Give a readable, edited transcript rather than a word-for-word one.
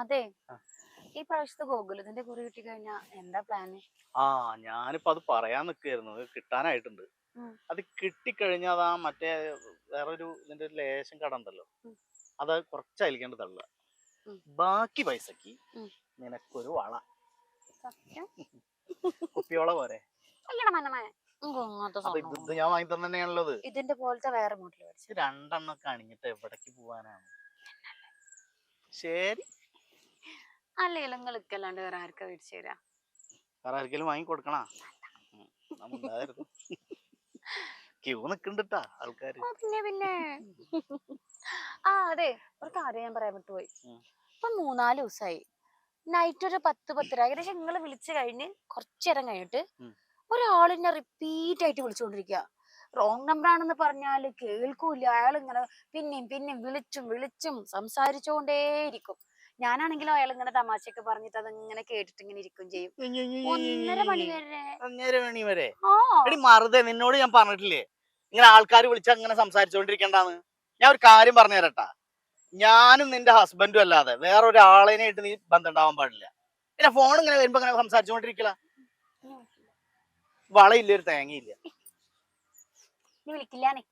അതെ, ഈ പ്രാവശ്യത്തെ ഗോകുലത്തിന്റെ കുറി കിട്ടി കഴിഞ്ഞാ എന്താ പ്ലാന്? ഞാനിപ്പോ അത് പറയാൻ നിക്കായിരുന്നു. അത് കിട്ടാനായിട്ടുണ്ട്. ഉം, അത് കിട്ടിക്കഴിഞ്ഞാൽ മറ്റേ വേറൊരു ഇതിന്റെ ഒരു ലേശം കട ഉണ്ടല്ലോ, ഉം, അത് കുറച്ച് അയൽക്കേണ്ട തള്ളുക. ഉം, ബാക്കി പൈസക്ക് ഉം. നിനക്കൊരു വള, സത്യം? കുപ്പിയോള പോരെ. അല്ലടാ മനമേ, എനിക്ക് അങ്ങനത്തെ അപ്പൊ ഇത് സ്വർണ്ണം ഞാൻ വാങ്ങി തന്നെ തന്നെയാണുള്ളത്. ഇതിന്റെ പോലത്തെ വേറെ മോഡൽ ഇത് മേടിച്ചു. രണ്ടെണ്ണൊക്കെ അണിഞ്ഞിട്ട് എവിടേക്ക് പോവാനാണ്? ശരി, അല്ലെങ്കിലും നിങ്ങൾ ഇക്കല്ലാണ്ട് വേറെ ആർക്കാ മേടിച്ചു തരാ? വേറെ ആർക്കെങ്കിലും വാങ്ങി കൊടുക്കണ? ക്യൂ നിക്കണ്ടിട്ടാ ആൾക്കാര്. ഓ പിന്നെ പിന്നെ അതെ, ഒരു കാര്യം ഞാൻ പറയാൻ വിട്ടുപോയി. ഉം. ഇപ്പൊ 3-4 ദിവസമായി നൈറ്റ് ഒരു 10-10:30 ഏകദേശം നിങ്ങൾ വിളിച്ചു കഴിഞ്ഞ് കുറച്ചു നേരം കഴിഞ്ഞിട്ട് ഉം. ഒരാളിനെ റിപ്പീറ്റ് ആയിട്ട് വിളിച്ചുകൊണ്ടിരിക്കുക. റോങ് നമ്പർ ആണെന്ന് പറഞ്ഞാല് കേൾക്കൂല. അയാൾ ഇങ്ങനെ പിന്നെയും പിന്നെയും വിളിച്ചും വിളിച്ചും സംസാരിച്ചുകൊണ്ടേയിരിക്കും. ഞാനാണെങ്കിലും അയാൾ ഇങ്ങനെ തമാശയൊക്കെ പറഞ്ഞിട്ട് അതിങ്ങനെ കേട്ടിട്ട് ഇങ്ങനെ ഇരിക്കും ചെയ്യും. 1:30 മണി വരെ. 1:30 മണി വരെ? ആ എടി മറുതെ, നിന്നോട് ഞാൻ പറഞ്ഞിട്ടില്ലേ ഇങ്ങനെ ആൾക്കാർ വിളിച്ച് അങ്ങനെ സംസാരിച്ചോണ്ടിരിക്കണ്ടാന്ന്? ഞാൻ ഒരു കാര്യം പറഞ്ഞു തരട്ടാ. ഞാനും നിന്റെ ഹസ്ബൻഡും അല്ലാതെ വേറൊരാളേനായിട്ട് നീ ബന്ധം ഉണ്ടാവാൻ പാടില്ല. പിന്നെ ഫോൺ ഇങ്ങനെ വരുമ്പോ ഇങ്ങനെ സംസാരിച്ചോണ്ടിരിക്കല. വളയില്ല, ഒരു തേങ്ങയില്ല. നീ വിളിക്കില്ലാന്നേ.